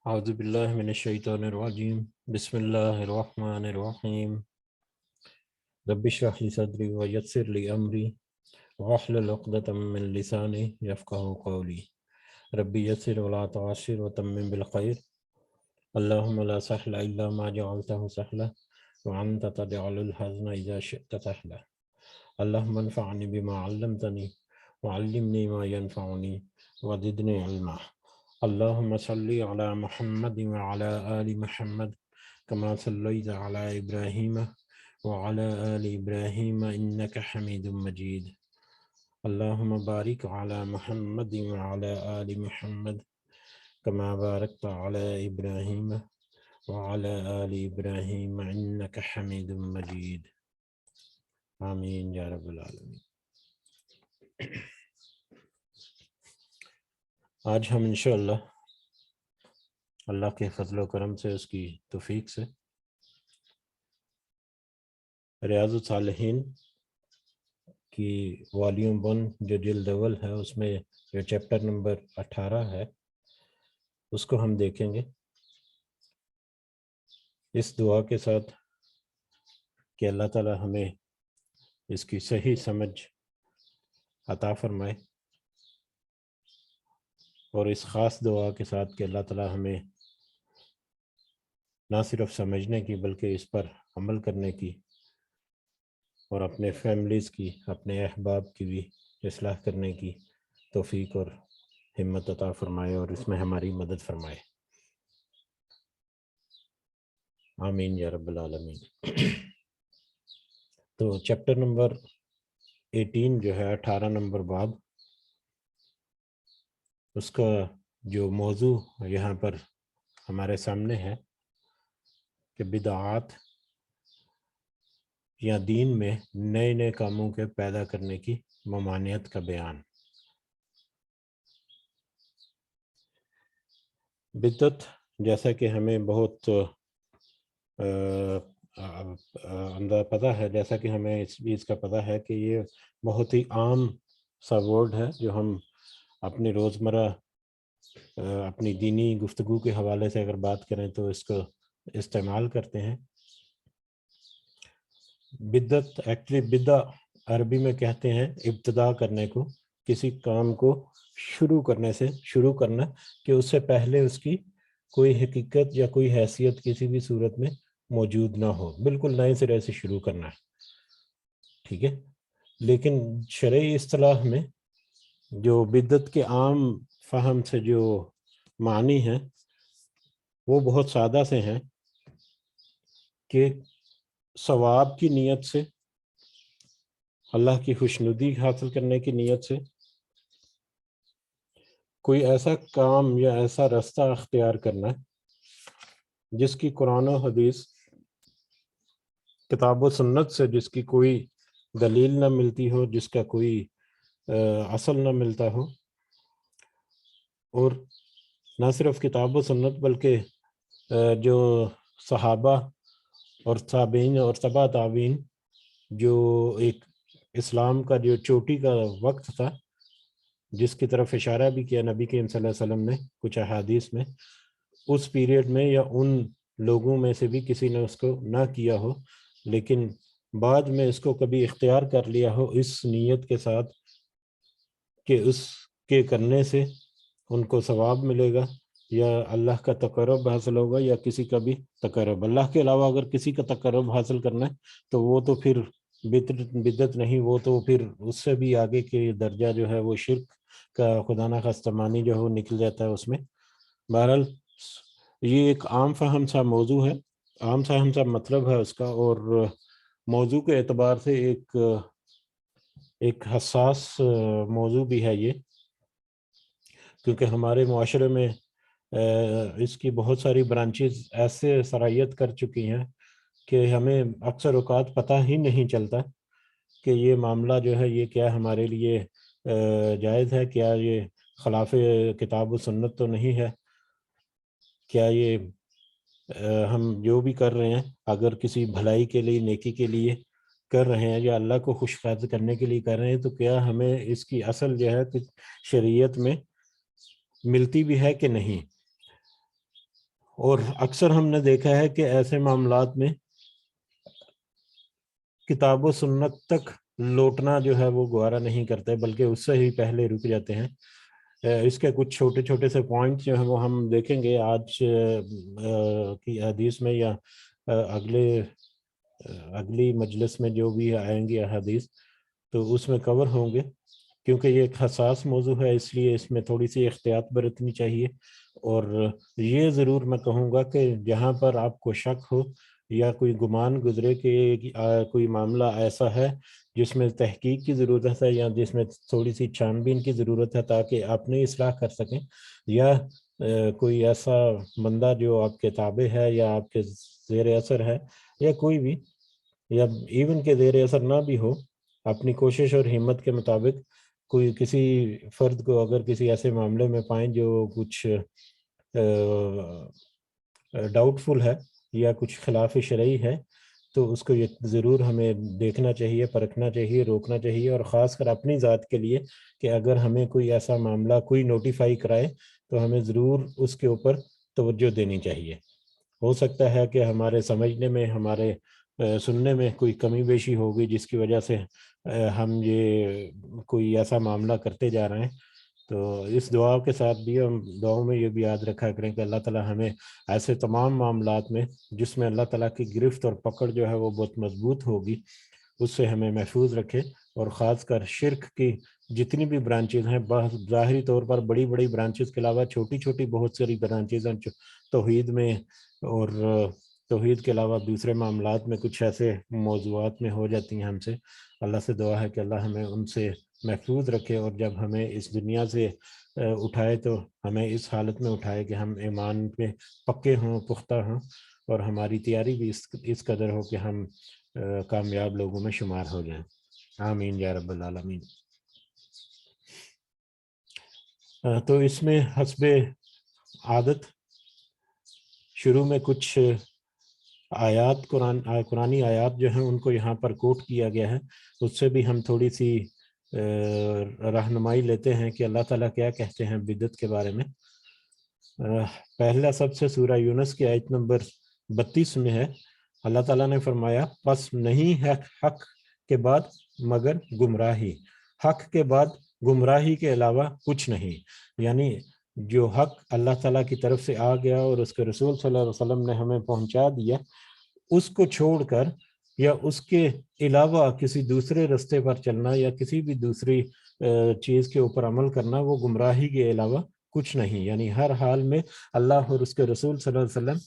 اعوذ باللہ من الشیطان الرجیم بسم اللہ الرحمن الرحیم رب اشرح لی صدری ویسر لی امری واحلل عقدۃ من لسانی یفقہوا قولی رب یسر ولا تعسر وتمم بالخیر اللہم لا سہل الا ما جعلتہ سہلا وانت تجعل الحزن اذا شئت سہلا اللہم انفعنی بما علمتنی وعلمنی ما ینفعنی وزدنی علما اللہم صلی علی محمد وعلی آل محمد کما صلیت علی ابراہیم وعلی آل ابراہیم انک حمید مجید اللہم بارک علی محمد وعلی آل محمد کما بارکت علی ابراہیم وعلی آل ابراہیم انک حمید مجید آمین یا رب العالمین۔ آج ہم انشاءاللہ اللہ کے فضل و کرم سے، اس کی توفیق سے، ریاض الصالحین کی والیوم 1 جو جلد اول ہے، اس میں جو چیپٹر نمبر 18 ہے، اس کو ہم دیکھیں گے اس دعا کے ساتھ کہ اللہ تعالی ہمیں اس کی صحیح سمجھ عطا فرمائے، اور اس خاص دعا کے ساتھ کہ اللہ تعالی ہمیں نہ صرف سمجھنے کی بلکہ اس پر عمل کرنے کی، اور اپنے فیملیز کی، اپنے احباب کی بھی اصلاح کرنے کی توفیق اور ہمت عطا فرمائے، اور اس میں ہماری مدد فرمائے، آمین یا رب العالمین۔ تو چیپٹر نمبر 18 جو ہے 18 نمبر باب، اس کا جو موضوع یہاں پر ہمارے سامنے ہے کہ بدعات یا دین میں نئے نئے کاموں کے پیدا کرنے کی ممانعت کا بیان۔ بدعت جیسا کہ ہمیں بہت اندازہ پتہ ہے، جیسا کہ ہمیں اس چیز کا پتہ ہے کہ یہ بہت ہی عام سا ورڈ ہے جو ہم اپنی روزمرہ اپنی دینی گفتگو کے حوالے سے اگر بات کریں تو اس کو استعمال کرتے ہیں۔ بدعت ایکچولی بدع عربی میں کہتے ہیں ابتدا کرنے کو، کسی کام کو شروع کرنا کہ اس سے پہلے اس کی کوئی حقیقت یا کوئی حیثیت کسی بھی صورت میں موجود نہ ہو، بالکل نئے سرے سے شروع کرنا ہے، ٹھیک ہے۔ لیکن شرعی اصطلاح میں جو بدعت کے عام فہم سے جو معنی ہیں وہ بہت سادہ سے ہیں کہ ثواب کی نیت سے، اللہ کی خوشنودی حاصل کرنے کی نیت سے کوئی ایسا کام یا ایسا رستہ اختیار کرنا جس کی قرآن و حدیث، کتاب و سنت سے جس کی کوئی دلیل نہ ملتی ہو، جس کا کوئی اصل نہ ملتا ہو، اور نہ صرف کتاب و سنت بلکہ جو صحابہ اور تابعین اور تبع تابعین، جو ایک اسلام کا جو چوٹی کا وقت تھا جس کی طرف اشارہ بھی کیا نبی کریم صلی اللہ علیہ وسلم نے کچھ احادیث میں، اس پیریڈ میں یا ان لوگوں میں سے بھی کسی نے اس کو نہ کیا ہو، لیکن بعد میں اس کو کبھی اختیار کر لیا ہو اس نیت کے ساتھ کہ اس کے کرنے سے ان کو ثواب ملے گا یا اللہ کا تقرب حاصل ہوگا، یا کسی کا بھی تقرب، اللہ کے علاوہ اگر کسی کا تقرب حاصل کرنا ہے تو وہ تو پھر بدعت نہیں، وہ تو پھر اس سے بھی آگے کے درجہ جو ہے وہ شرک کا خدا نخواستہ معنی جو ہے وہ نکل جاتا ہے اس میں۔ بہرحال یہ ایک عام فہم سا موضوع ہے، عام فہم سا مطلب ہے اس کا، اور موضوع کے اعتبار سے ایک حساس موضوع بھی ہے یہ، کیونکہ ہمارے معاشرے میں اس کی بہت ساری برانچز ایسے سرایت کر چکی ہیں کہ ہمیں اکثر اوقات پتہ ہی نہیں چلتا کہ یہ معاملہ جو ہے یہ کیا ہمارے لیے جائز ہے، کیا یہ خلاف کتاب و سنت تو نہیں ہے، کیا یہ ہم جو بھی کر رہے ہیں اگر کسی بھلائی کے لیے، نیکی کے لیے کر رہے ہیں یا اللہ کو خوش کرنے کے لیے کر رہے ہیں، تو کیا ہمیں اس کی اصل جو ہے شریعت میں ملتی بھی ہے کہ نہیں۔ اور اکثر ہم نے دیکھا ہے کہ ایسے معاملات میں کتاب و سنت تک لوٹنا جو ہے وہ گوارا نہیں کرتے، بلکہ اس سے ہی پہلے رک جاتے ہیں۔ اس کے کچھ چھوٹے چھوٹے سے پوائنٹ جو ہیں وہ ہم دیکھیں گے آج کی حدیث میں، یا اگلی مجلس میں جو بھی آئیں گی احادیث تو اس میں کور ہوں گے، کیونکہ یہ ایک حساس موضوع ہے، اس لیے اس میں تھوڑی سی احتیاط برتنی چاہیے۔ اور یہ ضرور میں کہوں گا کہ جہاں پر آپ کو شک ہو یا کوئی گمان گزرے کہ کوئی معاملہ ایسا ہے جس میں تحقیق کی ضرورت ہے یا جس میں تھوڑی سی چھان بین کی ضرورت ہے تاکہ اپنی اصلاح کر سکیں، یا کوئی ایسا بندہ جو آپ کے تابع ہے یا آپ کے زیر اثر ہے، یا کوئی بھی، یا ایون کے زیر اثر نہ بھی ہو، اپنی کوشش اور ہمت کے مطابق کوئی کسی فرد کو اگر کسی ایسے معاملے میں پائیں جو کچھ ڈاؤٹ فل ہے یا کچھ خلاف شرعی ہے، تو اس کو ضرور ہمیں دیکھنا چاہیے، پرکھنا چاہیے، روکنا چاہیے، اور خاص کر اپنی ذات کے لیے کہ اگر ہمیں کوئی ایسا معاملہ کوئی نوٹیفائی کرائے تو ہمیں ضرور اس کے اوپر توجہ دینی چاہیے۔ ہو سکتا ہے کہ ہمارے سمجھنے میں، ہمارے سننے میں کوئی کمی بیشی ہوگی جس کی وجہ سے ہم یہ کوئی ایسا معاملہ کرتے جا رہے ہیں۔ تو اس دعا کے ساتھ بھی ہم دعاؤں میں یہ بھی یاد رکھا کریں کہ اللہ تعالیٰ ہمیں ایسے تمام معاملات میں جس میں اللہ تعالیٰ کی گرفت اور پکڑ جو ہے وہ بہت مضبوط ہوگی، اس سے ہمیں محفوظ رکھے، اور خاص کر شرک کی جتنی بھی برانچز ہیں، ظاہری طور پر بڑی بڑی برانچز کے علاوہ چھوٹی چھوٹی بہت ساری برانچز ہیں توحید میں، اور توحید کے علاوہ دوسرے معاملات میں کچھ ایسے موضوعات میں ہو جاتی ہیں ہم سے۔ اللہ سے دعا ہے کہ اللہ ہمیں ان سے محفوظ رکھے، اور جب ہمیں اس دنیا سے اٹھائے تو ہمیں اس حالت میں اٹھائے کہ ہم ایمان پہ پکے ہوں، پختہ ہوں، اور ہماری تیاری بھی اس قدر ہو کہ ہم کامیاب لوگوں میں شمار ہو جائیں۔ آمین یا رب العالمین۔ تو اس میں حسب عادت شروع میں کچھ آیات قرآنی آیات جو ہیں ان کو یہاں پر کوٹ کیا گیا ہے، اس سے بھی ہم تھوڑی سی رہنمائی لیتے ہیں کہ اللہ تعالیٰ کیا کہتے ہیں بدعت کے بارے میں۔ پہلا سب سے سورہ یونس کی آیت نمبر 32 میں ہے، اللہ تعالیٰ نے فرمایا پس نہیں ہے حق کے بعد مگر گمراہی، حق کے بعد گمراہی کے علاوہ کچھ نہیں، یعنی جو حق اللہ تعالیٰ کی طرف سے آ گیا اور اس کے رسول صلی اللہ علیہ وسلم نے ہمیں پہنچا دیا، اس کو چھوڑ کر یا اس کے علاوہ کسی دوسرے رستے پر چلنا یا کسی بھی دوسری چیز کے اوپر عمل کرنا، وہ گمراہی کے علاوہ کچھ نہیں، یعنی ہر حال میں اللہ اور اس کے رسول صلی اللہ علیہ وسلم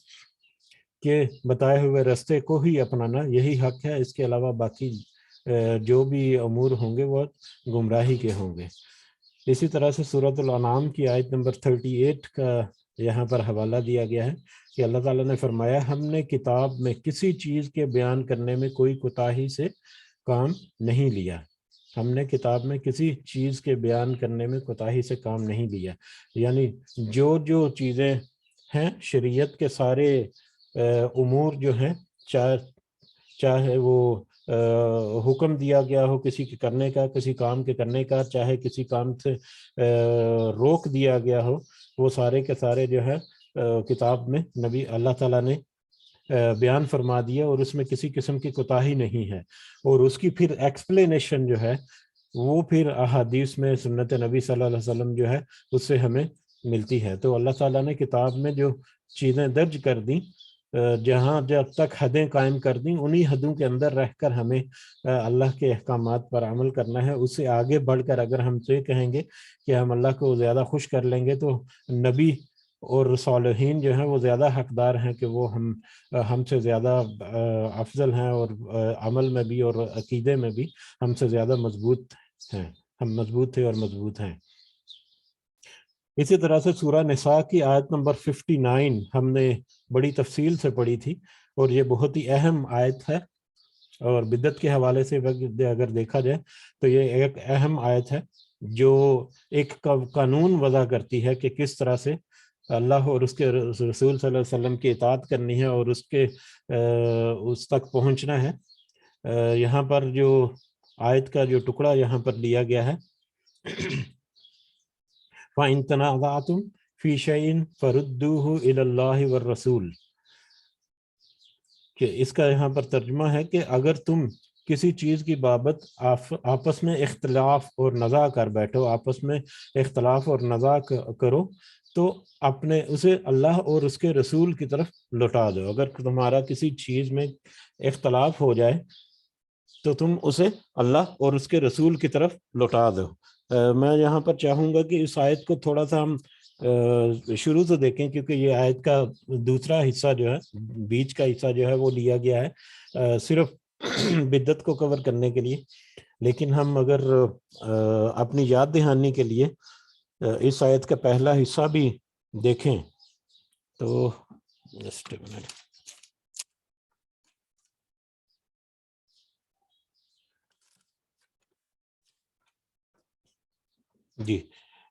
کے بتائے ہوئے رستے کو ہی اپنانا، یہی حق ہے، اس کے علاوہ باقی جو بھی امور ہوں گے وہ گمراہی کے ہوں گے۔ اسی طرح سے سورۃ الانعام کی آیت نمبر 38 کا یہاں پر حوالہ دیا گیا ہے کہ اللہ تعالیٰ نے فرمایا ہم نے کتاب میں کسی چیز کے بیان کرنے میں کوئی کوتاہی سے کام نہیں لیا، ہم نے کتاب میں کسی چیز کے بیان کرنے میں کوتاہی سے کام نہیں لیا، یعنی جو چیزیں ہیں شریعت کے سارے امور جو ہیں، چاہے وہ حکم دیا گیا ہو کسی کے کرنے کا، کسی کام کے کرنے کا، چاہے کسی کام سے روک دیا گیا ہو، وہ سارے کے سارے جو ہے کتاب میں نبی اللہ تعالیٰ نے بیان فرما دیا، اور اس میں کسی قسم کی کوتاہی نہیں ہے، اور اس کی پھر ایکسپلینیشن جو ہے وہ پھر احادیث میں سنت نبی صلی اللہ علیہ وسلم جو ہے اس سے ہمیں ملتی ہے۔ تو اللہ تعالیٰ نے کتاب میں جو چیزیں درج کر دیں، جہاں جب تک حدیں قائم کر دیں، انہی حدوں کے اندر رہ کر ہمیں اللہ کے احکامات پر عمل کرنا ہے۔ اس سے آگے بڑھ کر اگر ہم سے کہیں گے کہ ہم اللہ کو زیادہ خوش کر لیں گے، تو نبی اور صالحین جو ہیں وہ زیادہ حقدار ہیں کہ وہ ہم سے زیادہ افضل ہیں، اور عمل میں بھی اور عقیدے میں بھی ہم سے زیادہ مضبوط ہیں، ہم مضبوط تھے اور مضبوط ہیں۔ اسی طرح سے سورہ نساء کی آیت نمبر 59 ہم نے بڑی تفصیل سے پڑھی تھی، اور یہ بہت ہی اہم آیت ہے، اور بدعت کے حوالے سے اگر دیکھا جائے تو یہ ایک اہم آیت ہے جو ایک قانون وضع کرتی ہے کہ کس طرح سے اللہ اور اس کے رسول صلی اللہ علیہ وسلم کی اطاعت کرنی ہے اور اس تک پہنچنا ہے۔ یہاں پر جو آیت کا جو ٹکڑا یہاں پر لیا گیا ہے، فَإِن تَنَازَعْتُمْ فی شیء فردوہ الی اللہ والرسول، کہ اس کا یہاں پر ترجمہ ہے کہ اگر تم کسی چیز کی بابت آپس میں اختلاف اور نزاع کر بیٹھو، آپس میں اختلاف اور نزاع کرو، تو اپنے اسے اللہ اور اس کے رسول کی طرف لوٹا دو۔ اگر تمہارا کسی چیز میں اختلاف ہو جائے تو تم اسے اللہ اور اس کے رسول کی طرف لوٹا دو۔ میں یہاں پر چاہوں گا کہ اس آیت کو تھوڑا سا ہم شروع سے دیکھیں، کیونکہ یہ آیت کا دوسرا حصہ جو ہے، بیچ کا حصہ جو ہے وہ لیا گیا ہے صرف بدعت کو کور کرنے کے لیے، لیکن ہم اگر اپنی یاد دہانی کے لیے اس آیت کا پہلا حصہ بھی دیکھیں تو جسٹ اے منٹ۔ جی،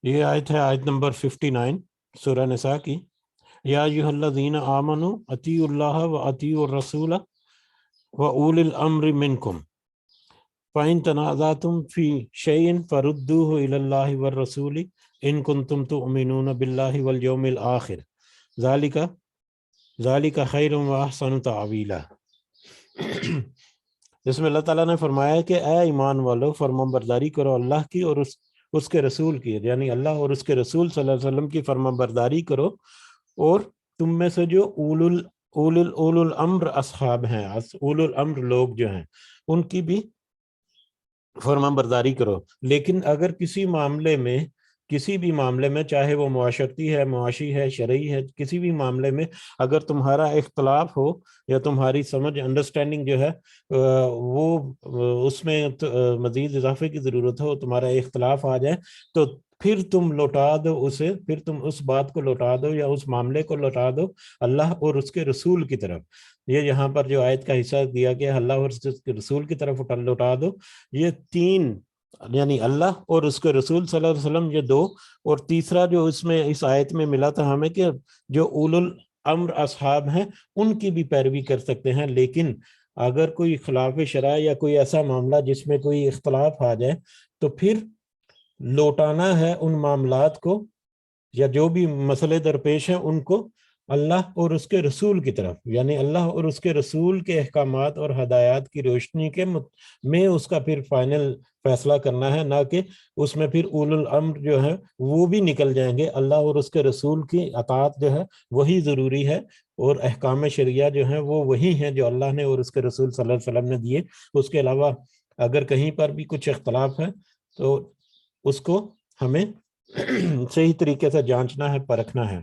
یہ آیت ہے آیت نمبر 59 سورہ نساء کی۔ یا ایھا الذین آمنوا اطیعوا اللہ و اطیعوا الرسول و اولی الامر منکم فإن تنازعتم فی شیء فردوہ الی اللہ والرسول ان کنتم تؤمنون باللہ والیوم الآخر ذالک خیر و احسن تأویلا۔ اس میں اللہ تعالیٰ نے فرمایا کہ اے ایمان والو، فرمان برداری کرو اللہ کی اور اس کے رسول کی، یعنی اللہ اور اس کے رسول صلی اللہ علیہ وسلم کی فرمان برداری کرو، اور تم میں سے جو اول الامر اصحاب ہیں، اول الامر لوگ جو ہیں، ان کی بھی فرمان برداری کرو۔ لیکن اگر کسی بھی معاملے میں چاہے وہ معاشرتی ہے، معاشی ہے، شرعی ہے، کسی بھی معاملے میں اگر تمہارا اختلاف ہو یا تمہاری سمجھ انڈرسٹینڈنگ جو ہے وہ اس میں مزید اضافے کی ضرورت ہو، تمہارا اختلاف آ جائے، تو پھر تم لوٹا دو اسے، پھر تم اس بات کو لوٹا دو یا اس معاملے کو لوٹا دو اللہ اور اس کے رسول کی طرف۔ یہ یہاں پر جو آیت کا حصہ دیا گیا، اللہ اور اس کے رسول کی طرف لوٹا دو، یہ تین، یعنی اللہ اور اس کے رسول صلی اللہ علیہ وسلم، یہ دو، اور تیسرا جو اس آیت میں ملا تھا ہمیں کہ جو اول الامر اصحاب ہیں ان کی بھی پیروی کر سکتے ہیں، لیکن اگر کوئی خلاف شرع یا کوئی ایسا معاملہ جس میں کوئی اختلاف آ جائے تو پھر لوٹانا ہے ان معاملات کو یا جو بھی مسئلے درپیش ہیں ان کو اللہ اور اس کے رسول کی طرف، یعنی اللہ اور اس کے رسول کے احکامات اور ہدایات کی روشنی میں اس کا پھر فائنل فیصلہ کرنا ہے، نہ کہ اس میں پھر اول الامر جو ہے وہ بھی نکل جائیں گے۔ اللہ اور اس کے رسول کی اطاعت جو ہے وہی ضروری ہے، اور احکام شریعہ جو ہیں وہ وہی ہیں جو اللہ نے اور اس کے رسول صلی اللہ علیہ وسلم نے دیے۔ اس کے علاوہ اگر کہیں پر بھی کچھ اختلاف ہے تو اس کو ہمیں صحیح طریقے سے جانچنا ہے، پرکھنا ہے۔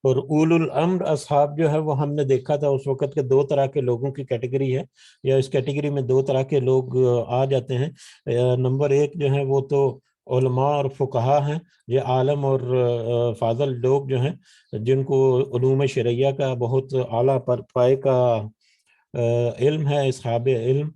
اور اول الامر اصحاب جو ہے وہ ہم نے دیکھا تھا اس وقت کے دو طرح کے لوگوں کی کیٹیگری ہے، یا اس کیٹیگری میں دو طرح کے لوگ آ جاتے ہیں۔ نمبر ایک جو ہے وہ تو علماء اور فقہا ہیں، یہ عالم اور فاضل لوگ جو ہیں جن کو علوم شرعیہ کا بہت اعلیٰ پائے کا علم ہے، اصحاب علم،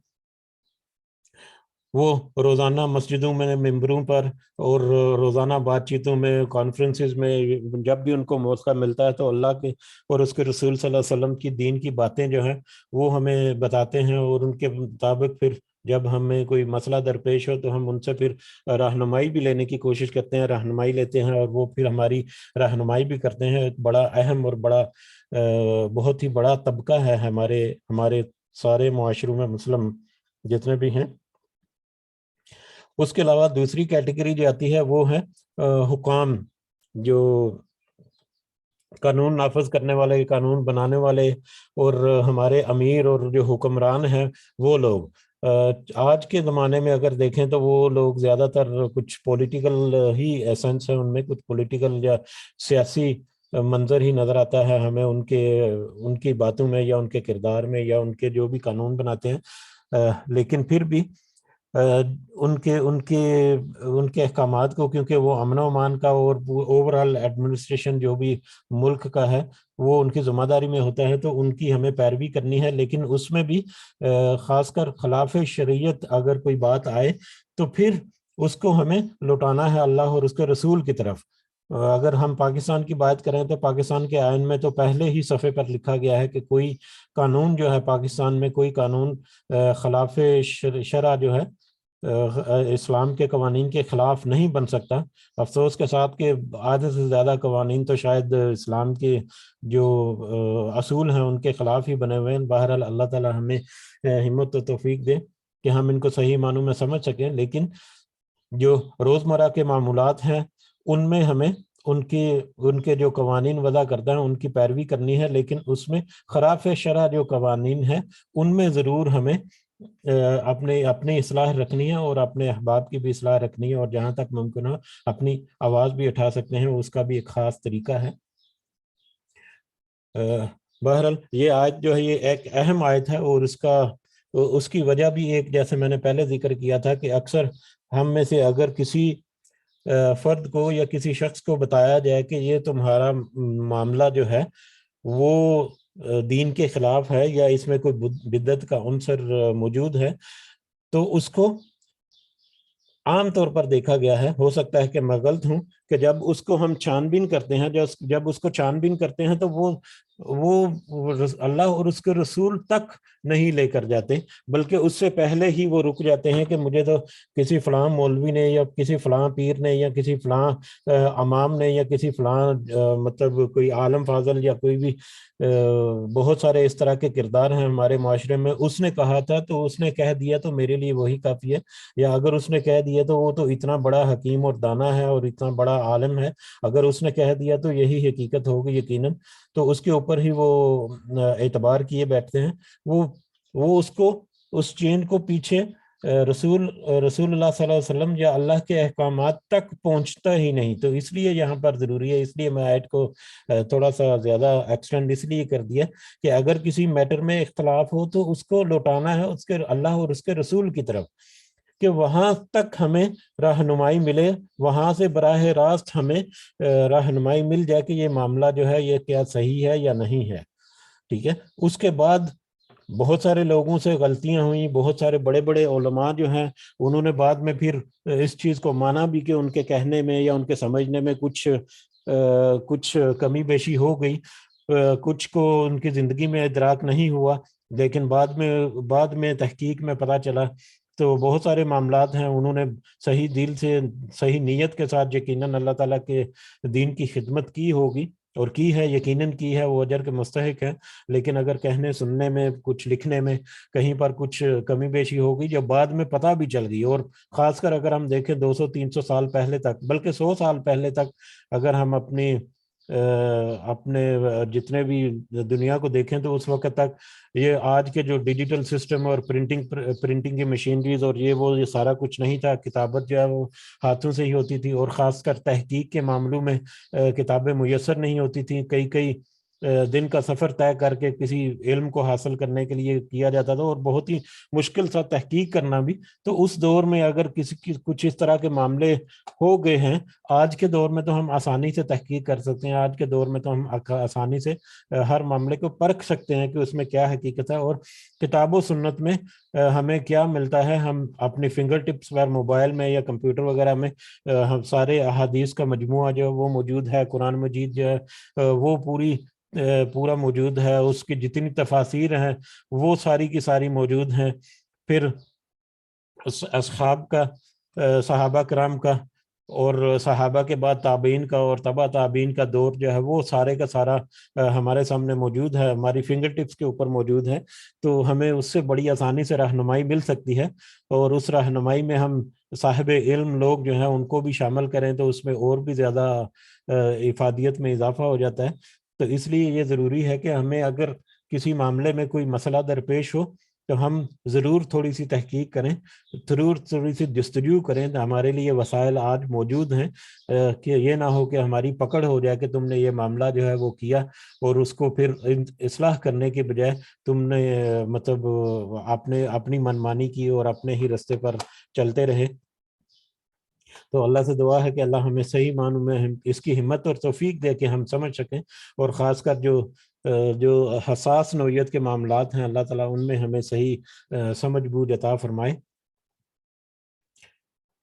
وہ روزانہ مسجدوں میں، ممبروں پر اور روزانہ بات چیتوں میں، کانفرنسز میں، جب بھی ان کو موقع ملتا ہے تو اللہ کے اور اس کے رسول صلی اللہ علیہ وسلم کی دین کی باتیں جو ہیں وہ ہمیں بتاتے ہیں، اور ان کے مطابق پھر جب ہمیں کوئی مسئلہ درپیش ہو تو ہم ان سے پھر رہنمائی بھی لینے کی کوشش کرتے ہیں، رہنمائی لیتے ہیں، اور وہ پھر ہماری رہنمائی بھی کرتے ہیں۔ ایک بڑا اہم اور بڑا بہت ہی بڑا طبقہ ہے ہمارے سارے معاشروں میں، مسلم جتنے بھی ہیں۔ اس کے علاوہ دوسری کیٹیگری جو آتی ہے وہ ہے حکام، جو قانون نافذ کرنے والے، قانون بنانے والے، اور ہمارے امیر اور جو حکمران ہیں وہ لوگ۔ آج کے زمانے میں اگر دیکھیں تو وہ لوگ زیادہ تر کچھ پولیٹیکل ہی ایسنس ہے ان میں، کچھ پولیٹیکل یا سیاسی منظر ہی نظر آتا ہے ہمیں ان کی باتوں میں یا ان کے کردار میں یا ان کے جو بھی قانون بناتے ہیں، لیکن پھر بھی ان کے احکامات کو، کیونکہ وہ امن و امان کا اور اوور آل ایڈمنسٹریشن جو بھی ملک کا ہے وہ ان کی ذمہ داری میں ہوتا ہے، تو ان کی ہمیں پیروی کرنی ہے، لیکن اس میں بھی خاص کر خلاف شریعت اگر کوئی بات آئے تو پھر اس کو ہمیں لوٹانا ہے اللہ اور اس کے رسول کی طرف۔ اگر ہم پاکستان کی بات کریں تو پاکستان کے آئین میں تو پہلے ہی صفحے پر لکھا گیا ہے کہ کوئی قانون جو ہے پاکستان میں، کوئی قانون خلاف شرع جو ہے اسلام کے قوانین کے خلاف نہیں بن سکتا. افسوس کے ساتھ کہ آدھے سے زیادہ قوانین تو شاید اسلام کے جو اصول ہیں ان کے خلاف ہی بنے ہوئے ہیں. بہرحال اللہ تعالی ہمیں ہمت و توفیق دے کہ ہم ان کو صحیح معنوں میں سمجھ سکیں. لیکن جو روزمرہ کے معمولات ہیں ان میں ہمیں ان کے جو قوانین وضع کرتا ہے ان کی پیروی کرنی ہے، لیکن اس میں خلاف شرع جو قوانین ہیں ان میں ضرور ہمیں اپنی اصلاح رکھنی ہے اور اپنے احباب کی بھی اصلاح رکھنی ہے، اور جہاں تک ممکن ہو اپنی آواز بھی اٹھا سکتے ہیں، اس کا بھی ایک خاص طریقہ ہے. بہرحال یہ آیت جو ہے یہ ایک اہم آیت ہے، اور اس کی وجہ بھی ایک، جیسے میں نے پہلے ذکر کیا تھا کہ اکثر ہم میں سے اگر کسی فرد کو یا کسی شخص کو بتایا جائے کہ یہ تمہارا معاملہ جو ہے وہ دین کے خلاف ہے یا اس میں کوئی بدعت کا عنصر موجود ہے، تو اس کو عام طور پر دیکھا گیا ہے، ہو سکتا ہے کہ میں غلط ہوں، کہ جب اس کو ہم چھان بین کرتے ہیں، جب اس کو چھان بین کرتے ہیں تو وہ اللہ اور اس کے رسول تک نہیں لے کر جاتے، بلکہ اس سے پہلے ہی وہ رک جاتے ہیں کہ مجھے تو کسی فلاں مولوی نے یا کسی فلاں پیر نے یا کسی فلاں امام نے یا کسی فلاں مطلب کوئی عالم فاضل یا کوئی بھی بہت سارے اس طرح کے کردار ہیں ہمارے معاشرے میں، اس نے کہا تھا تو اس نے کہہ دیا تو میرے لیے وہی کافی ہے، یا اگر اس نے کہہ دیا تو وہ تو اتنا بڑا حکیم اور دانا ہے اور اتنا بڑا عالم ہے، اگر اس نے کہہ دیا تو یہی حقیقت ہوگی یقیناً، تو اس کے اوپر ہی وہ اعتبار کیے بیٹھتے ہیں. وہ اس چین کو پیچھے رسول اللہ صلی اللہ علیہ وسلم یا اللہ کے احکامات تک پہنچتا ہی نہیں. تو اس لیے یہاں پر ضروری ہے، اس لیے میں آیت کو تھوڑا سا زیادہ ایکسٹینڈ اس لیے کر دیا کہ اگر کسی میٹر میں اختلاف ہو تو اس کو لوٹانا ہے اس کے اللہ اور اس کے رسول کی طرف، کہ وہاں تک ہمیں رہنمائی ملے، وہاں سے براہ راست ہمیں رہنمائی مل جائے کہ یہ معاملہ جو ہے یہ کیا صحیح ہے یا نہیں ہے. ٹھیک ہے، اس کے بعد بہت سارے لوگوں سے غلطیاں ہوئیں، بہت سارے بڑے بڑے علماء جو ہیں انہوں نے بعد میں پھر اس چیز کو مانا بھی کہ ان کے کہنے میں یا ان کے سمجھنے میں کچھ کمی بیشی ہو گئی، کچھ کو ان کی زندگی میں ادراک نہیں ہوا، لیکن بعد میں تحقیق میں پتہ چلا. تو بہت سارے معاملات ہیں انہوں نے صحیح دل سے صحیح نیت کے ساتھ یقیناً اللہ تعالیٰ کے دین کی خدمت کی ہوگی، اور کی ہے، یقیناً کی ہے، وہ اجر کے مستحق ہے. لیکن اگر کہنے سننے میں کچھ لکھنے میں کہیں پر کچھ کمی بیشی ہوگی جو بعد میں پتہ بھی چل گئی، اور خاص کر اگر ہم دیکھیں 200-300 سال پہلے تک، بلکہ 100 سال پہلے تک اگر ہم اپنے جتنے بھی دنیا کو دیکھیں تو اس وقت تک یہ آج کے جو ڈیجیٹل سسٹم اور پرنٹنگ کی مشینریز اور یہ سارا کچھ نہیں تھا. کتابت جو ہے وہ ہاتھوں سے ہی ہوتی تھی، اور خاص کر تحقیق کے معاملوں میں کتابیں میسر نہیں ہوتی تھیں. کئی دن کا سفر طے کر کے کسی علم کو حاصل کرنے کے لیے کیا جاتا تھا، اور بہت ہی مشکل سا تحقیق کرنا بھی. تو اس دور میں اگر کچھ اس طرح کے معاملے ہو گئے ہیں، آج کے دور میں تو ہم آسانی سے تحقیق کر سکتے ہیں، آج کے دور میں تو ہم آسانی سے ہر معاملے کو پرکھ سکتے ہیں کہ اس میں کیا حقیقت ہے. اور کتاب و سنت میں ہمیں کیا ملتا ہے، ہم اپنی فنگر ٹپس پر موبائل میں یا کمپیوٹر وغیرہ میں ہم سارے احادیث کا مجموعہ جو وہ موجود ہے، قرآن مجید جو ہے وہ پورا موجود ہے، اس کی جتنی تفاسیر ہیں وہ ساری کی ساری موجود ہیں. پھر اصحاب کا، صحابہ کرام کا، اور صحابہ کے بعد تابعین کا اور تبع تابعین کا دور جو ہے وہ سارے کا سارا ہمارے سامنے موجود ہے، ہماری فنگر ٹپس کے اوپر موجود ہے. تو ہمیں اس سے بڑی آسانی سے رہنمائی مل سکتی ہے، اور اس رہنمائی میں ہم صاحب علم لوگ جو ہیں ان کو بھی شامل کریں تو اس میں اور بھی زیادہ افادیت میں اضافہ ہو جاتا ہے. تو اس لیے یہ ضروری ہے کہ ہمیں اگر کسی معاملے میں کوئی مسئلہ درپیش ہو تو ہم ضرور تھوڑی سی تحقیق کریں، ضرور تھوڑی سی جستجو کریں. ہمارے لیے وسائل آج موجود ہیں کہ یہ نہ ہو کہ ہماری پکڑ ہو جائے کہ تم نے یہ معاملہ جو ہے وہ کیا، اور اس کو پھر اصلاح کرنے کے بجائے تم نے مطلب اپنی منمانی کی اور اپنے ہی رستے پر چلتے رہے. تو اللہ سے دعا ہے کہ اللہ ہمیں صحیح معنوں میں اس کی ہمت اور توفیق دے کہ ہم سمجھ سکیں، اور خاص کر جو حساس نوعیت کے معاملات ہیں اللہ تعالیٰ ان میں ہمیں صحیح سمجھ بوجھ عطا فرمائے.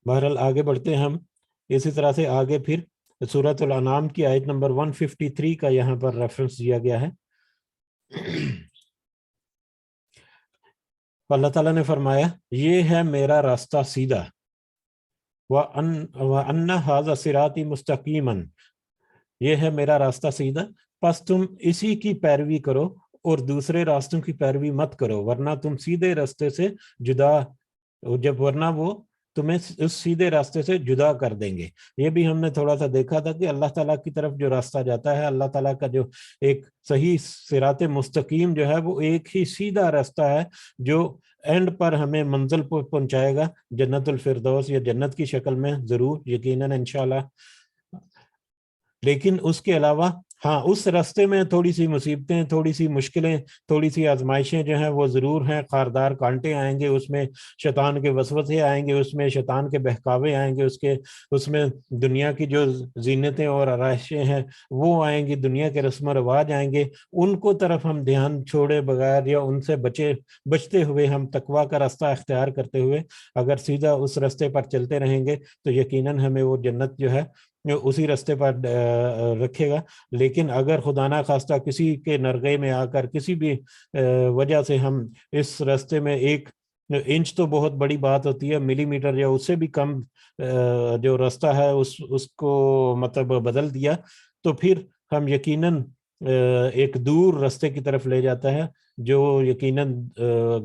بہرحال آگے بڑھتے ہیں ہم اسی طرح سے آگے. پھر سورۃ الانعام کی آیت نمبر 153 کا یہاں پر ریفرنس دیا گیا ہے. اللہ تعالیٰ نے فرمایا یہ ہے میرا راستہ سیدھا، وَأَنَّ هَذَا صِرَاطِي مُسْتَقِيمًا، یہ ہے میرا راستہ سیدھا، پس تم اسی کی پیروی کرو اور دوسرے راستوں کی پیروی مت کرو، ورنہ تم سیدھے راستے سے جدا، ورنہ وہ تمہیں اس سیدھے راستے سے جدا کر دیں گے۔ یہ بھی ہم نے تھوڑا سا دیکھا تھا کہ اللہ تعالیٰ کی طرف جو راستہ جاتا ہے، اللہ تعالیٰ کا جو ایک صحیح صراط مستقیم جو ہے وہ ایک ہی سیدھا راستہ ہے جو اینڈ پر ہمیں منزل پر پہنچائے گا، جنت الفردوس یا جنت کی شکل میں ضرور، یقیناً انشاءاللہ۔ لیکن اس کے علاوہ ہاں اس راستے میں تھوڑی سی مصیبتیں، تھوڑی سی مشکلیں، تھوڑی سی آزمائشیں جو ہیں وہ ضرور ہیں، خاردار کانٹے آئیں گے، اس میں شیطان کے وسوسے آئیں گے، اس میں شیطان کے بہکاوے آئیں گے، اس میں دنیا کی جو زینتیں اور آرائشیں ہیں وہ آئیں گی، دنیا کے رسم و رواج آئیں گے، ان کو طرف ہم دھیان چھوڑے بغیر یا ان سے بچتے ہوئے ہم تقویٰ کا راستہ اختیار کرتے ہوئے اگر سیدھا اس راستے پر چلتے رہیں گے تو یقیناً ہمیں وہ جنت جو ہے اسی راستے پر رکھے گا۔ لیکن اگر خدا نہ خواستہ کسی کے نرغے میں آ کر کسی بھی وجہ سے ہم اس راستے میں ایک انچ تو بہت بڑی بات ہوتی ہے، ملی میٹر یا اس سے بھی کم جو راستہ ہے اس کو مطلب بدل دیا تو پھر ہم یقیناً ایک دور راستے کی طرف لے جاتا ہے جو یقیناً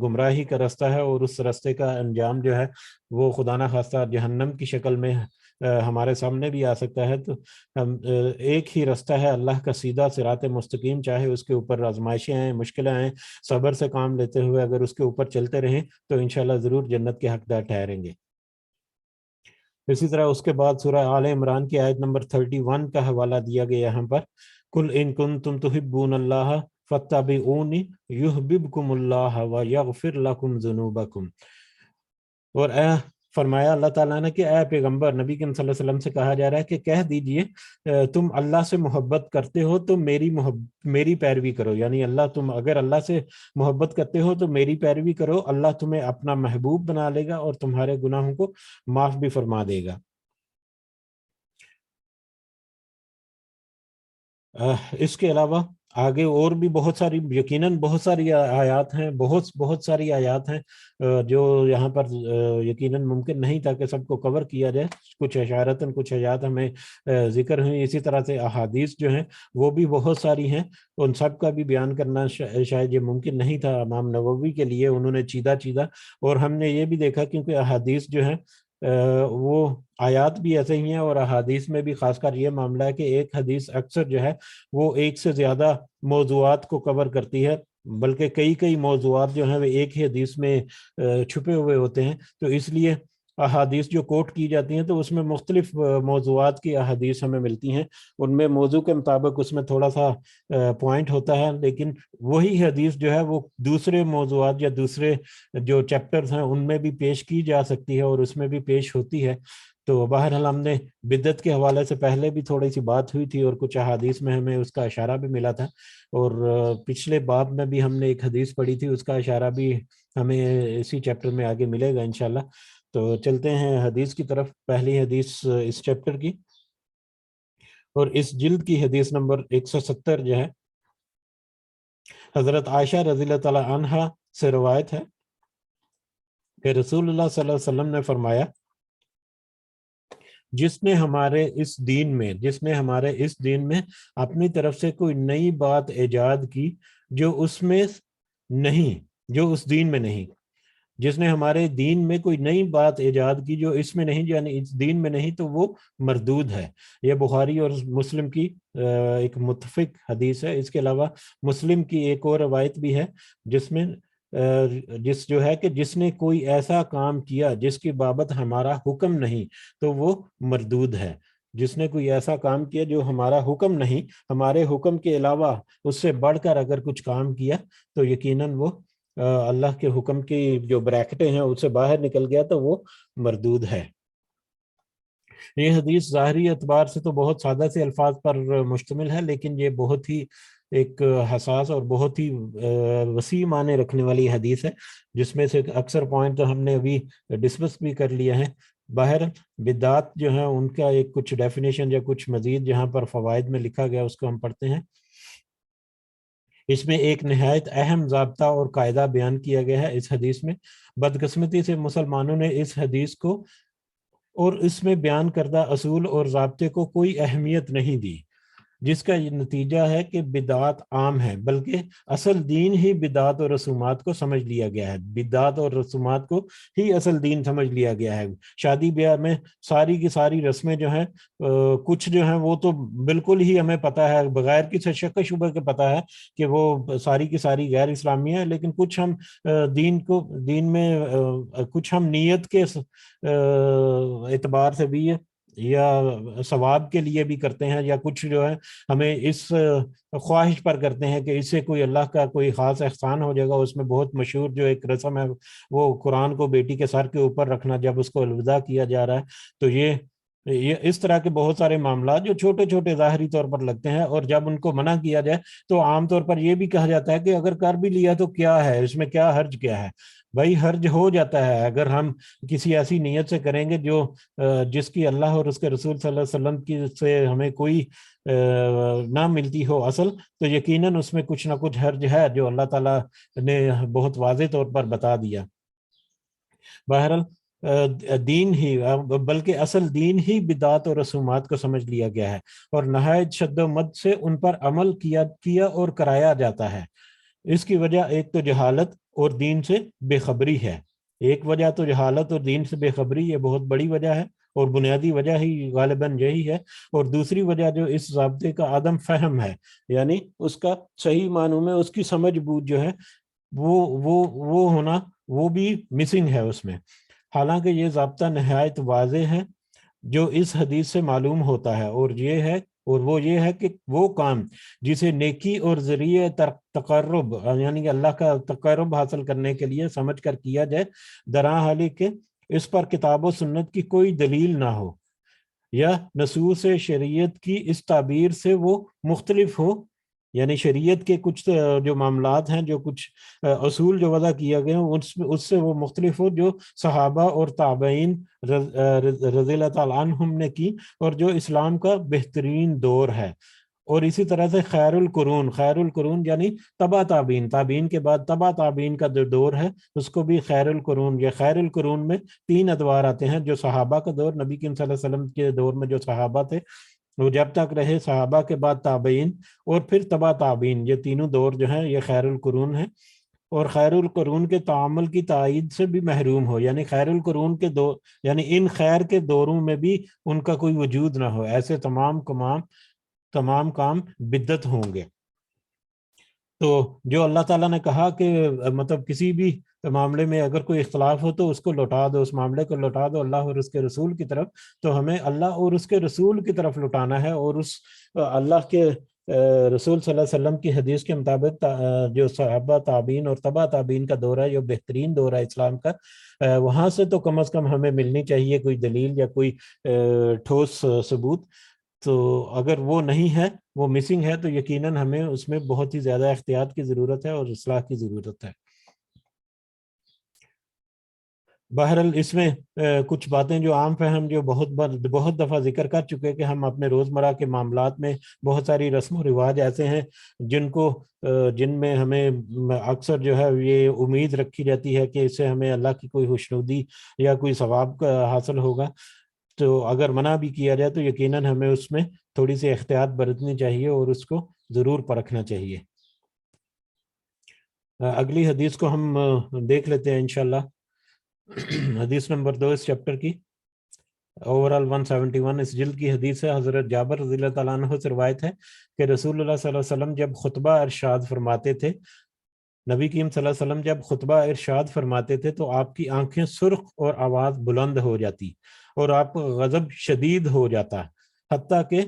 گمراہی کا راستہ ہے، اور اس راستے کا انجام جو ہے وہ خدا نہ خواستہ جہنم کی شکل میں ہمارے سامنے بھی آ سکتا ہے۔ تو ہم ایک ہی راستہ ہے اللہ کا سیدھا صراط مستقیم، چاہے اس کے اوپر آزمائشیں آئیں، مشکلیں آئیں، صبر سے کام لیتے ہوئے اگر اس کے اوپر چلتے رہیں تو انشاءاللہ ضرور جنت کے حقدار ٹھہریں گے۔ اسی طرح اس کے بعد سورہ آل عمران کی آیت نمبر 31 کا حوالہ دیا گیا یہاں پر، قُلْ إِن كُنتُمْ تُحِبُّونَ اللَّهَ فَاتَّبِعُونِ يُحْبِبْكُمُ اللَّهُ وَيَغْفِرْ لَكُمْ ذُنُوبَكُمْ۔ اور فرمایا اللہ تعالیٰ نے کہ اے پیغمبر نبی کریم صلی اللہ علیہ وسلم سے کہا جا رہا ہے کہ کہہ دیجئے تم اللہ سے محبت کرتے ہو تو میری پیروی کرو، یعنی تم اگر اللہ سے محبت کرتے ہو تو میری پیروی کرو، اللہ تمہیں اپنا محبوب بنا لے گا اور تمہارے گناہوں کو معاف بھی فرما دے گا۔ اس کے علاوہ آگے اور بھی بہت ساری، یقیناً بہت ساری آیات ہیں، بہت ساری آیات ہیں جو یہاں پر یقیناً ممکن نہیں تھا کہ سب کو کور کیا جائے، کچھ اشارتاً کچھ آیات ہمیں ذکر ہوئی، اسی طرح سے احادیث جو ہیں وہ بھی بہت ساری ہیں، ان سب کا بھی بیان کرنا شاید یہ ممکن نہیں تھا امام نووی کے لیے، انہوں نے چیدہ اور ہم نے یہ بھی دیکھا کیونکہ احادیث جو ہیں وہ آیات بھی ایسے ہی ہیں، اور احادیث میں بھی خاص کر یہ معاملہ ہے کہ ایک حدیث اکثر جو ہے وہ ایک سے زیادہ موضوعات کو کور کرتی ہے، بلکہ کئی موضوعات جو ہیں وہ ایک ہی حدیث میں چھپے ہوئے ہوتے ہیں، تو اس لیے احادیث جو کوٹ کی جاتی ہیں تو اس میں مختلف موضوعات کی احادیث ہمیں ملتی ہیں، ان میں موضوع کے مطابق اس میں تھوڑا سا پوائنٹ ہوتا ہے، لیکن وہی حدیث جو ہے وہ دوسرے موضوعات یا دوسرے جو چیپٹرز ہیں ان میں بھی پیش کی جا سکتی ہے اور اس میں بھی پیش ہوتی ہے۔ تو بہرحال ہم نے بدعت کے حوالے سے پہلے بھی تھوڑی سی بات ہوئی تھی اور کچھ احادیث میں ہمیں اس کا اشارہ بھی ملا تھا، اور پچھلے باب میں بھی ہم نے ایک حدیث پڑھی تھی، اس کا اشارہ بھی ہمیں اسی چیپٹر میں آگے ملے گا انشاءاللہ۔ تو چلتے ہیں حدیث کی طرف، پہلی حدیث اس چیپٹر کی اور اس جلد کی حدیث نمبر 170 جو ہے حضرت عائشہ رضی اللہ تعالی عنہا سے روایت ہے کہ رسول اللہ صلی اللہ علیہ وسلم نے فرمایا جس نے ہمارے اس دین میں اپنی طرف سے کوئی نئی بات ایجاد کی جو اس دین میں نہیں، جس نے ہمارے دین میں کوئی نئی بات ایجاد کی جو اس میں نہیں، یعنی اس دین میں نہیں، تو وہ مردود ہے۔ یہ بخاری اور مسلم کی ایک متفق حدیث ہے۔ اس کے علاوہ مسلم کی ایک اور روایت بھی ہے جس نے کوئی ایسا کام کیا جس کی بابت ہمارا حکم نہیں تو وہ مردود ہے۔ جس نے کوئی ایسا کام کیا جو ہمارا حکم نہیں، ہمارے حکم کے علاوہ اس سے بڑھ کر اگر کچھ کام کیا تو یقیناً وہ اللہ کے حکم کی جو بریکٹیں ہیں اس سے باہر نکل گیا تو وہ مردود ہے۔ یہ حدیث ظاہری اعتبار سے تو بہت سادہ سے الفاظ پر مشتمل ہے، لیکن یہ بہت ہی ایک حساس اور بہت ہی وسیع معنی رکھنے والی حدیث ہے، جس میں سے اکثر پوائنٹ تو ہم نے ابھی ڈسکس بھی کر لیا ہے۔ باہر بدعات جو ہیں ان کا ایک کچھ ڈیفینیشن یا کچھ مزید جہاں پر فوائد میں لکھا گیا اس کو ہم پڑھتے ہیں۔ اس میں ایک نہایت اہم ضابطہ اور قاعدہ بیان کیا گیا ہے اس حدیث میں۔ بدقسمتی سے مسلمانوں نے اس حدیث کو اور اس میں بیان کردہ اصول اور ضابطے کو کوئی اہمیت نہیں دی، جس کا یہ نتیجہ ہے کہ بدعات عام ہے، بلکہ اصل دین ہی بدعات اور رسومات کو سمجھ لیا گیا ہے، بدعات اور رسومات کو ہی اصل دین سمجھ لیا گیا ہے۔ شادی بیاہ میں ساری کی ساری رسمیں جو ہیں کچھ جو ہیں وہ تو بالکل ہی ہمیں پتہ ہے، بغیر کسی شک و شبہ کے پتہ ہے کہ وہ ساری کی ساری غیر اسلامی ہیں، لیکن کچھ ہم دین میں کچھ ہم نیت کے اعتبار سے بھی یا ثواب کے لیے بھی کرتے ہیں، یا کچھ جو ہے ہمیں اس خواہش پر کرتے ہیں کہ اس سے کوئی اللہ کا کوئی خاص احسان ہو جائے گا۔ اس میں بہت مشہور جو ایک رسم ہے وہ قرآن کو بیٹی کے سر کے اوپر رکھنا جب اس کو الوداع کیا جا رہا ہے، تو یہ اس طرح کے بہت سارے معاملات جو چھوٹے چھوٹے ظاہری طور پر لگتے ہیں، اور جب ان کو منع کیا جائے تو عام طور پر یہ بھی کہا جاتا ہے کہ اگر کر بھی لیا تو کیا ہے اس میں، کیا حرج کیا ہے؟ بھائی حرج ہو جاتا ہے اگر ہم کسی ایسی نیت سے کریں گے جو جس کی اللہ اور اس کے رسول صلی اللہ علیہ وسلم کی سے ہمیں کوئی نہ ملتی ہو اصل، تو یقیناً اس میں کچھ نہ کچھ حرج ہے جو اللہ تعالیٰ نے بہت واضح طور پر بتا دیا۔ بہرحال دین ہی بلکہ اصل دین ہی بدعات اور رسومات کو سمجھ لیا گیا ہے، اور نہایت شد و مد سے ان پر عمل کیا اور کرایا جاتا ہے۔ اس کی وجہ ایک تو جہالت اور دین سے بے خبری ہے۔ ایک وجہ تو جہالت اور دین سے بے خبری، یہ بہت بڑی وجہ ہے اور بنیادی وجہ ہی غالباً یہی ہے۔ اور دوسری وجہ جو اس ضابطے کا عدم فہم ہے، یعنی اس کا صحیح معنوں میں اس کی سمجھ بوجھ جو ہے وہ ہونا، وہ بھی مسنگ ہے اس میں۔ حالانکہ یہ ضابطہ نہایت واضح ہے جو اس حدیث سے معلوم ہوتا ہے، اور وہ یہ ہے کہ وہ کام جسے نیکی اور ذریعہ تقرب یعنی اللہ کا تقرب حاصل کرنے کے لیے سمجھ کر کیا جائے، درا حالی کہ اس پر کتاب و سنت کی کوئی دلیل نہ ہو، یا نصوص شریعت کی اس تعبیر سے وہ مختلف ہو، یعنی شریعت کے کچھ جو معاملات ہیں، جو کچھ اصول جو وضع کیا گئے ہیں اس سے وہ مختلف ہو جو صحابہ اور تابعین رضی اللہ تعالیٰ عنہم نے کی، اور جو اسلام کا بہترین دور ہے۔ اور اسی طرح سے خیر القرون یعنی تبع تابعین کے بعد تبع تابعین کا جو دور ہے اس کو بھی خیر القرون، یا خیر القرون میں 3 ادوار آتے ہیں، جو صحابہ کا دور، نبی کریم صلی اللہ علیہ وسلم کے دور میں جو صحابہ تھے وہ جب تک رہے، صحابہ کے بعد تابعین، اور پھر تبع تابعین، یہ تینوں دور جو ہیں یہ خیر القرون ہیں۔ اور خیر القرون کے تعامل کی تائید سے بھی محروم ہو، یعنی خیر القرون کے دور یعنی ان خیر کے دوروں میں بھی ان کا کوئی وجود نہ ہو، ایسے تمام کام بدعت ہوں گے۔ تو جو اللہ تعالیٰ نے کہا کہ مطلب کسی بھی معاملے میں اگر کوئی اختلاف ہو تو اس کو لوٹا دو، اس معاملے کو لوٹا دو اللہ اور اس کے رسول کی طرف، تو ہمیں اللہ اور اس کے رسول کی طرف لوٹانا ہے، اور اس اللہ کے رسول صلی اللہ علیہ وسلم کی حدیث کے مطابق جو صحابہ تابعین اور تبع تابعین کا دور ہے، جو بہترین دور ہے اسلام کا، وہاں سے تو کم از کم ہمیں ملنی چاہیے کوئی دلیل یا کوئی ٹھوس ثبوت۔ تو اگر وہ نہیں ہے، وہ مسنگ ہے، تو یقیناً ہمیں اس میں بہت ہی زیادہ احتیاط کی ضرورت ہے اور اصلاح کی ضرورت ہے۔ بہرحال اس میں کچھ باتیں جو عام فہم جو بہت دفعہ ذکر کر چکے کہ ہم اپنے روزمرہ کے معاملات میں بہت ساری رسم و رواج ایسے ہیں جن میں ہمیں اکثر جو ہے یہ امید رکھی جاتی ہے کہ اس سے ہمیں اللہ کی کوئی خوشنودی یا کوئی ثواب حاصل ہوگا، تو اگر منع بھی کیا جائے تو یقیناً ہمیں اس میں تھوڑی سی احتیاط برتنی چاہیے اور اس کو ضرور پرکھنا چاہیے۔ اگلی حدیث کو ہم دیکھ لیتے ہیں انشاءاللہ۔ حدیث نمبر 2 اس چیپٹر کی، اوورال 171 اس جلد کی حدیث ہے۔ حضرت جابر رضی اللہ تعالیٰ عنہ سے روایت ہے کہ رسول اللہ صلی اللہ علیہ وسلم جب خطبہ ارشاد فرماتے تھے، نبی کریم صلی اللہ علیہ وسلم جب خطبہ ارشاد فرماتے تھے تو آپ کی آنکھیں سرخ اور آواز بلند ہو جاتی اور آپ کا غضب شدید ہو جاتا، حتیٰ کہ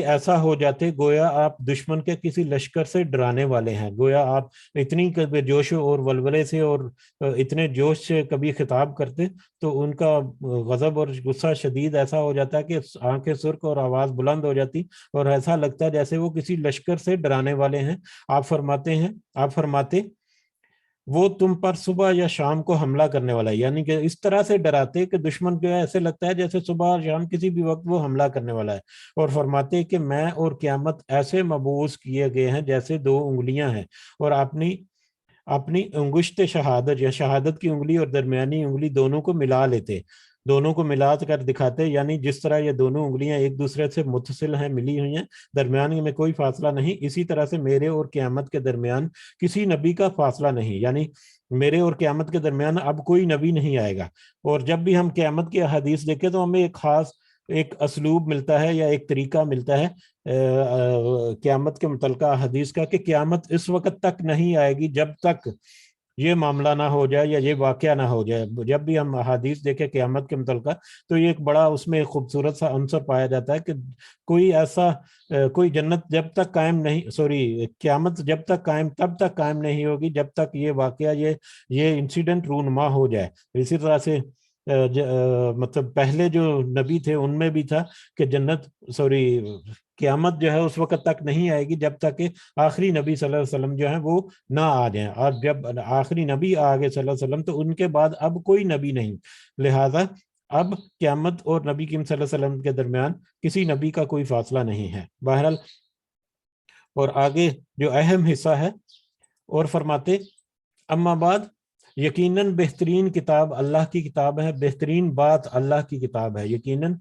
ایسا ہو جاتے گویا آپ دشمن کے کسی لشکر سے ڈرانے والے ہیں۔ گویا آپ اتنی جوش اور ولولے سے اور اتنے جوش سے کبھی خطاب کرتے تو ان کا غضب اور غصہ شدید ایسا ہو جاتا کہ آنکھیں سرخ اور آواز بلند ہو جاتی، اور ایسا لگتا ہے جیسے وہ کسی لشکر سے ڈرانے والے ہیں۔ آپ فرماتے وہ تم پر صبح یا شام کو حملہ کرنے والا ہے، یعنی کہ اس طرح سے ڈراتے کہ دشمن جو ہے ایسے لگتا ہے جیسے صبح اور شام کسی بھی وقت وہ حملہ کرنے والا ہے، اور فرماتے کہ میں اور قیامت ایسے مبعوث کیے گئے ہیں جیسے دو انگلیاں ہیں، اور اپنی انگشت شہادت یا شہادت کی انگلی اور درمیانی انگلی دونوں کو ملا لیتے، دونوں کو ملا کر دکھاتے، یعنی جس طرح یہ دونوں انگلیاں ایک دوسرے سے متصل ہیں، ملی ہوئی ہیں، درمیان میں کوئی فاصلہ نہیں، اسی طرح سے میرے اور قیامت کے درمیان کسی نبی کا فاصلہ نہیں، یعنی میرے اور قیامت کے درمیان اب کوئی نبی نہیں آئے گا۔ اور جب بھی ہم قیامت کی احادیث دیکھیں تو ہمیں ایک خاص ایک اسلوب ملتا ہے یا ایک طریقہ ملتا ہے قیامت کے متعلقہ حدیث کا، کہ قیامت اس وقت تک نہیں آئے گی جب تک یہ معاملہ نہ ہو جائے یا یہ واقعہ نہ ہو جائے۔ جب بھی ہم حدیث دیکھیں قیامت کے متعلقہ تو یہ ایک بڑا اس میں خوبصورت سا عنصر پایا جاتا ہے کہ کوئی ایسا کوئی جنت جب تک قائم نہیں، قیامت جب تک قائم تب تک قائم نہیں ہوگی جب تک یہ واقعہ یہ انسیڈنٹ رونما ہو جائے۔ اسی طرح سے مطلب پہلے جو نبی تھے ان میں بھی تھا کہ قیامت جو ہے اس وقت تک نہیں آئے گی جب تک کہ آخری نبی صلی اللہ علیہ وسلم جو ہے وہ نہ آ جائیں، اور جب آخری نبی آ گئے صلی اللہ علیہ وسلم تو ان کے بعد اب کوئی نبی نہیں، لہذا اب قیامت اور نبی کریم صلی اللہ علیہ وسلم کے درمیان کسی نبی کا کوئی فاصلہ نہیں ہے۔ بہرحال اور آگے جو اہم حصہ ہے، اور فرماتے اما بعد یقیناً بہترین کتاب اللہ کی کتاب ہے، بہترین بات اللہ کی کتاب ہے، یقیناً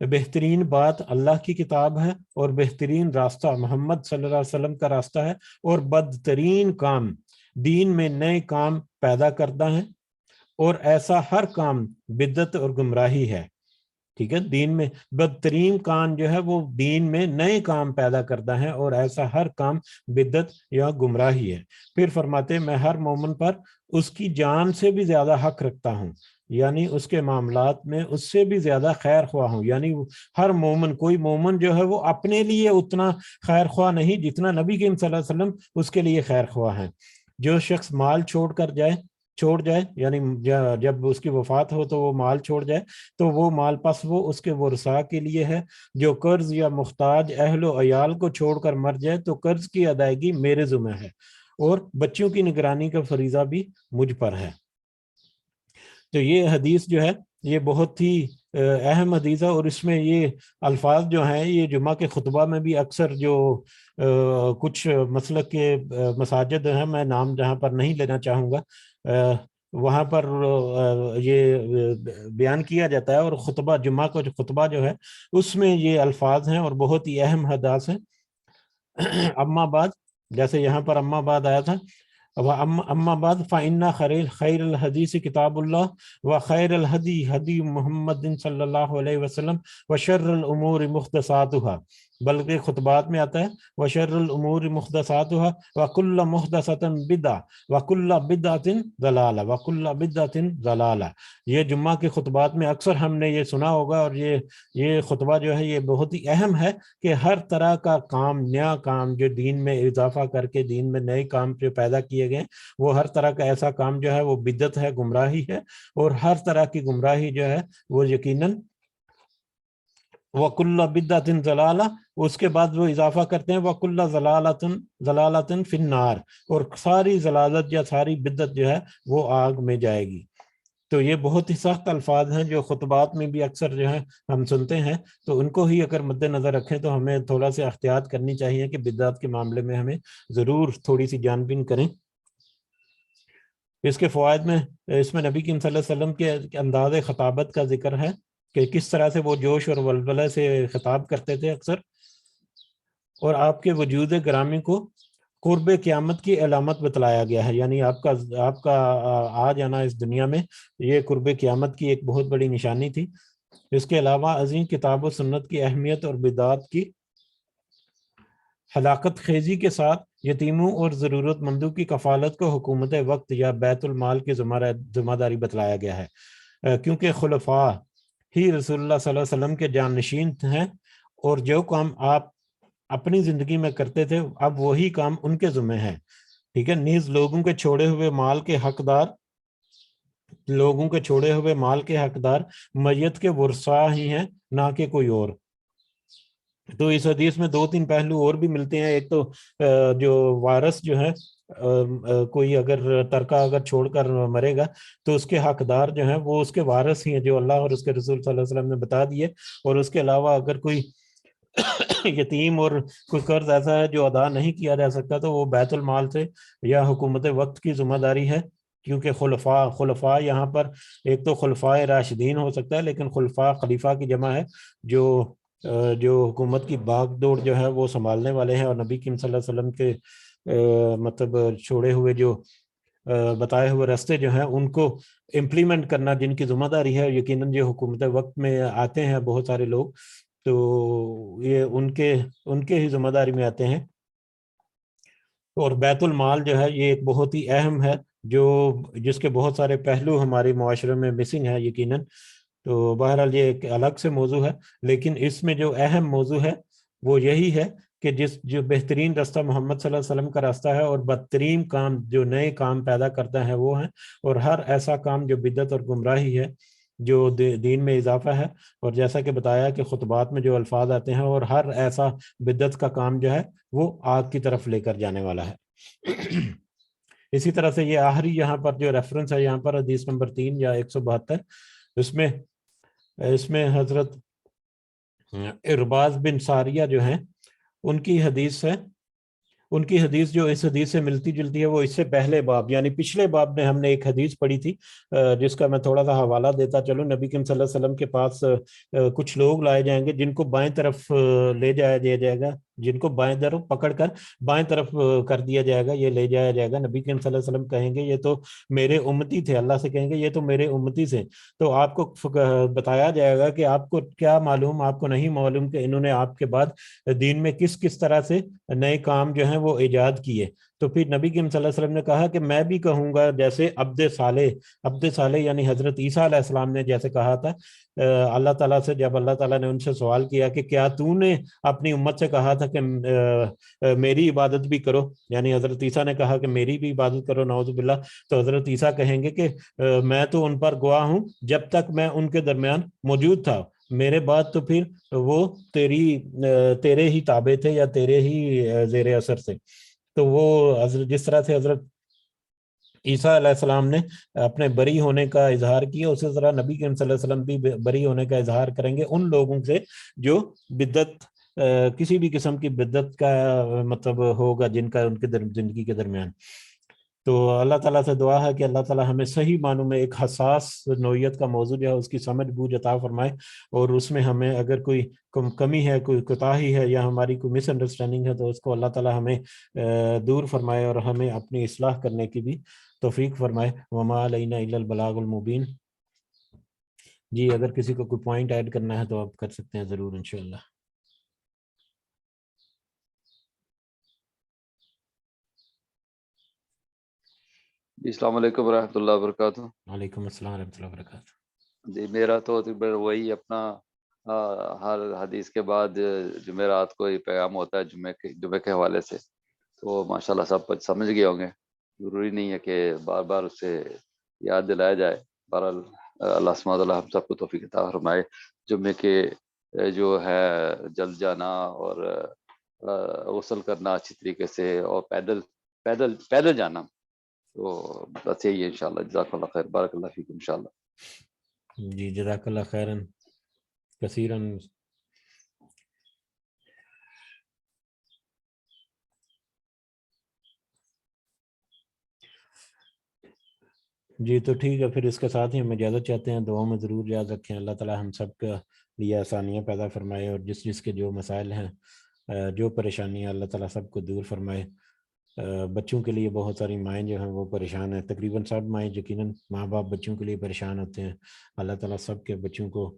بہترین بات اللہ کی کتاب ہے، اور بہترین راستہ محمد صلی اللہ علیہ وسلم کا راستہ ہے، اور بدترین کام دین میں نئے کام پیدا کرتا ہے، اور ایسا ہر کام بدعت اور گمراہی ہے۔ ٹھیک ہے، دین میں بدترین کام جو ہے وہ دین میں نئے کام پیدا کرتا ہے، اور ایسا ہر کام بدعت یا گمراہی ہے۔ پھر فرماتے میں ہر مومن پر اس کی جان سے بھی زیادہ حق رکھتا ہوں، یعنی اس کے معاملات میں اس سے بھی زیادہ خیر خواہ ہوں، یعنی ہر مومن، کوئی مومن جو ہے وہ اپنے لیے اتنا خیر خواہ نہیں جتنا نبی کریم صلی اللہ علیہ وسلم اس کے لیے خیر خواہ ہیں۔ جو شخص مال چھوڑ جائے یعنی جب اس کی وفات ہو تو وہ مال چھوڑ جائے تو وہ مال پس وہ اس کے ورثاء کے لیے ہے، جو قرض یا محتاج اہل و عیال کو چھوڑ کر مر جائے تو قرض کی ادائیگی میرے ذمہ ہے، اور بچوں کی نگرانی کا فریضہ بھی مجھ پر ہے۔ تو یہ حدیث جو ہے یہ بہت ہی اہم حدیث ہے، اور اس میں یہ الفاظ جو ہیں یہ جمعہ کے خطبہ میں بھی اکثر جو کچھ مسلک کے مساجد ہیں، میں نام جہاں پر نہیں لینا چاہوں گا، وہاں پر یہ بیان کیا جاتا ہے، اور خطبہ جمعہ کا جو خطبہ جو ہے اس میں یہ الفاظ ہیں اور بہت ہی اہم حدیث ہیں۔ اما بعد، جیسے یہاں پر اما بعد آیا تھا، اما بعد فإن خیر الحدیث کتاب اللہ وخیر الہدی ہدی محمد صلی اللہ علیہ وسلم وشر الامور محدثاتها، بلکہ خطبات میں آتا ہے وشر الامور محدثاتها وکل محدثۃ بدعہ وکل بدعۃ ضلالہ وکل بدعۃ ضلالہ۔ یہ جمعہ کے خطبات میں اکثر ہم نے یہ سنا ہوگا، اور یہ خطبہ جو ہے یہ بہت ہی اہم ہے کہ ہر طرح کا کام، نیا کام جو دین میں اضافہ کر کے دین میں نئے کام جو پیدا کیے گئے وہ ہر طرح کا ایسا کام جو ہے وہ بدعت ہے، گمراہی ہے، اور ہر طرح کی گمراہی جو ہے وہ یقیناً وَكُلَّ بِدْعَةٍ ضَلَالَةٍ، اس کے بعد وہ اضافہ کرتے ہیں وَكُلَّ ضَلَالَةٍ فِي النَّارِ، اور ساری ضلالت یا ساری بدعت جو ہے وہ آگ میں جائے گی۔ تو یہ بہت ہی سخت الفاظ ہیں جو خطبات میں بھی اکثر جو ہے ہم سنتے ہیں، تو ان کو ہی اگر مد نظر رکھیں تو ہمیں تھوڑا سا احتیاط کرنی چاہیے کہ بدعت کے معاملے میں ہمیں ضرور تھوڑی سی جان بین کریں۔ اس کے فوائد میں اس میں نبی کریم صلی اللہ علیہ وسلم کے انداز خطابت کا ذکر ہے کہ کس طرح سے وہ جوش اور ولولہ سے خطاب کرتے تھے اکثر، اور آپ کے وجود گرامی کو قرب قیامت کی علامت بتلایا گیا ہے، یعنی آپ کا آ جانا اس دنیا میں یہ قرب قیامت کی ایک بہت بڑی نشانی تھی۔ اس کے علاوہ عظیم کتاب و سنت کی اہمیت اور بدعات کی ہلاکت خیزی کے ساتھ یتیموں اور ضرورت مندوں کی کفالت کو حکومت وقت یا بیت المال کی ذمہ داری بتلایا گیا ہے، کیونکہ خلفاء ہی رسول اللہ صلی اللہ علیہ وسلم کے جانشین ہیں، اور جو کام آپ اپنی زندگی میں کرتے تھے اب وہی کام ان کے ذمہ ہے۔ ٹھیک ہے، نیز لوگوں کے چھوڑے ہوئے مال کے حقدار میت کے ورثاء ہی ہیں، نہ کہ کوئی اور۔ تو اس حدیث میں دو تین پہلو اور بھی ملتے ہیں۔ ایک تو جو وارث جو ہے کوئی اگر ترکہ اگر چھوڑ کر مرے گا تو اس کے حقدار جو ہیں وہ اس کے وارث ہی ہیں جو اللہ اور اس کے رسول صلی اللہ علیہ وسلم نے بتا دیے. اور اس کے علاوہ اگر کوئی یتیم اور کوئی قرض ایسا ہے جو ادا نہیں کیا جا سکتا تو وہ بیت المال سے یا حکومت وقت کی ذمہ داری ہے. کیونکہ خلفاء یہاں پر ایک تو خلفاء راشدین ہو سکتا ہے، لیکن خلیفہ کی جمع ہے جو حکومت کی باغ دوڑ جو ہے وہ سنبھالنے والے ہیں. اور نبی کریم صلی اللہ علیہ وسلم کے مطلب چھوڑے ہوئے جو بتائے ہوئے راستے جو ہیں ان کو امپلیمنٹ کرنا جن کی ذمہ داری ہے. یقیناً جو حکومت وقت میں آتے ہیں بہت سارے لوگ تو یہ ان کے ہی ذمہ داری میں آتے ہیں. اور بیت المال جو ہے یہ ایک بہت ہی اہم ہے جس کے بہت سارے پہلو ہمارے معاشرے میں مسنگ ہے یقیناً. تو بہرحال یہ ایک الگ سے موضوع ہے، لیکن اس میں جو اہم موضوع ہے وہ یہی ہے کہ جو بہترین راستہ محمد صلی اللہ علیہ وسلم کا راستہ ہے اور بدترین کام جو نئے کام پیدا کرتا ہے وہ ہیں. اور ہر ایسا کام جو بدعت اور گمراہی ہے جو دین میں اضافہ ہے، اور جیسا کہ بتایا کہ خطبات میں جو الفاظ آتے ہیں، اور ہر ایسا بدعت کا کام جو ہے وہ آگ کی طرف لے کر جانے والا ہے. اسی طرح سے یہ آخری یہاں پر جو ریفرنس ہے یہاں پر حدیث نمبر 3 یا 172 اس میں حضرت ارباز بن ساریہ جو ہیں ان کی حدیث جو اس حدیث سے ملتی جلتی ہے وہ اس سے پہلے باب یعنی پچھلے باب میں ہم نے ایک حدیث پڑھی تھی جس کا میں تھوڑا سا حوالہ دیتا چلوں. نبی کریم صلی اللہ علیہ وسلم کے پاس کچھ لوگ لائے جائیں گے جن کو بائیں طرف لے جایا جائے گا، جن کو بائیں طرف پکڑ کر بائیں طرف کر دیا جائے گا، یہ لے جایا جائے گا. نبی کریم صلی اللہ علیہ وسلم کہیں گے یہ تو میرے امتی تھے، اللہ سے کہیں گے یہ تو میرے امتی سے. تو آپ کو بتایا جائے گا کہ آپ کو کیا معلوم، آپ کو نہیں معلوم کہ انہوں نے آپ کے بعد دین میں کس طرح سے نئے کام جو ہیں وہ ایجاد کیے. تو پھر نبی کریم صلی اللہ علیہ وسلم نے کہا کہ میں بھی کہوں گا جیسے عبد صالح یعنی حضرت عیسیٰ علیہ السلام نے جیسے کہا تھا اللہ تعالیٰ سے، جب اللہ تعالیٰ نے ان سے سوال کیا کہ کیا تو نے اپنی امت سے کہا تھا کہ میری عبادت بھی کرو، یعنی حضرت عیسیٰ نے کہا کہ میری بھی عبادت کرو نعوذ باللہ. تو حضرت عیسیٰ کہیں گے کہ میں تو ان پر گواہ ہوں جب تک میں ان کے درمیان موجود تھا، میرے بعد تو پھر وہ تیرے ہی تابع تھے یا تیرے ہی زیر اثر سے. تو وہ جس طرح سے حضرت عیسیٰ علیہ السلام نے اپنے بری ہونے کا اظہار کیا، اسی طرح نبی کریم صلی اللہ علیہ وسلم بھی بری ہونے کا اظہار کریں گے ان لوگوں سے جو بدعت کسی بھی قسم کی بدعت کا مطلب ہوگا جن کا ان کے زندگی کے درمیان. تو اللہ تعالیٰ سے دعا ہے کہ اللہ تعالیٰ ہمیں صحیح معنوں میں ایک حساس نوعیت کا موضوع جو ہے اس کی سمجھ بوجھ عطا فرمائے، اور اس میں ہمیں اگر کوئی کمی ہے، کوئی کوتاہی ہے یا ہماری کوئی مس انڈرسٹینڈنگ ہے تو اس کو اللہ تعالیٰ ہمیں دور فرمائے اور ہمیں اپنی اصلاح کرنے کی بھی توفیق فرمائے. وما علینا الا البلاغ المبین. جی اگر کسی کو کوئی پوائنٹ ایڈ کرنا ہے تو آپ کر سکتے ہیں ضرور انشاءاللہ. السلام علیکم ورحمۃ اللہ وبرکاتہ. وعلیکم السلام ورحمۃ اللہ وبرکاتہ. جی میرا تو وہی اپنا ہر حدیث کے بعد جمعرات کو یہ پیغام ہوتا ہے جمعے کے حوالے سے، تو ماشاءاللہ سب کچھ سمجھ گئے ہوں گے، ضروری نہیں ہے کہ بار بار اس سے یاد دلایا جائے. بہرحال اللہ سبحانہ وتعالی ہم سب کو توفیق عطا فرمائے. جمعے کے جو ہے جلد جانا اور غسل کرنا اچھی طریقے سے اور پیدل جانا، تو بس یہی ہے انشاءاللہ. جزاک اللہ خیر، بارک اللہ فیکم انشاءاللہ. جی جزاک اللہ خیرن کثیرن. جی تو ٹھیک ہے، پھر اس کے ساتھ ہی ہم اجازت چاہتے ہیں. دعاؤں میں ضرور یاد رکھیں. اللہ تعالیٰ ہم سب کا لیے آسانیاں پیدا فرمائے، اور جس کے جو مسائل ہیں جو پریشانیاں اللہ تعالیٰ سب کو دور فرمائے. بچوں کے لیے بہت ساری مائیں جو ہیں وہ پریشان ہیں، تقریباً سب مائیں یقیناً ماں باپ بچوں کے لیے پریشان ہوتے ہیں. اللہ تعالیٰ سب کے بچوں کو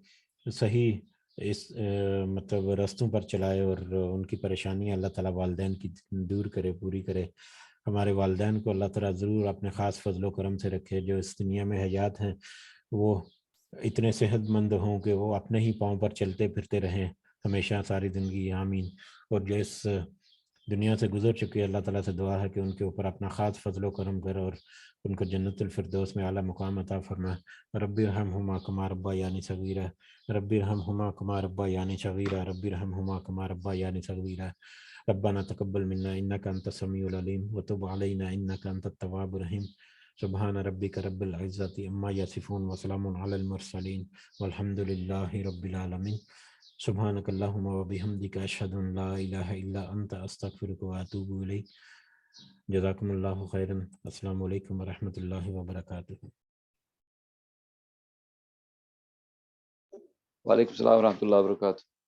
صحیح اس مطلب رستوں پر چلائے، اور ان کی پریشانیاں اللہ تعالیٰ والدین کی دور کرے، پوری کرے. ہمارے والدین کو اللہ تعالیٰ ضرور اپنے خاص فضل و کرم سے رکھے، جو اس دنیا میں حیات ہیں وہ اتنے صحت مند ہوں کہ وہ اپنے ہی پاؤں پر چلتے پھرتے رہیں ہمیشہ ساری زندگی، آمین. اور جو اس دنیا سے گزر چکی ہے، اللہ تعالیٰ سے دعا ہے کہ ان کے اوپر اپنا خاص فضل و کرم کر اور ان کو جنت الفردوس میں اعلیٰ مقام عطا فرما۔ رب ارحمہما کما ربیانی صغیرا، رب ارحمہما کما ربیانی صغیرا، رب ارحمہما کما ربیانی صغیرا۔ ربنا تقبل منا انك انت السميع العليم وتب علينا انك انت التواب الرحيم۔ سبحان ربك رب العزة عما يصفون وسلام على المرسلين والحمد لله رب العالمين۔ سبحانك اللهم وبحمدك اشهد ان لا اله الا انت استغفرك واتوب اليك۔ جزاكم الله خيرا۔ السلام علیکم ورحمۃ اللہ وبرکاتہ۔ وعلیکم السلام ورحمۃ اللہ وبرکاتہ۔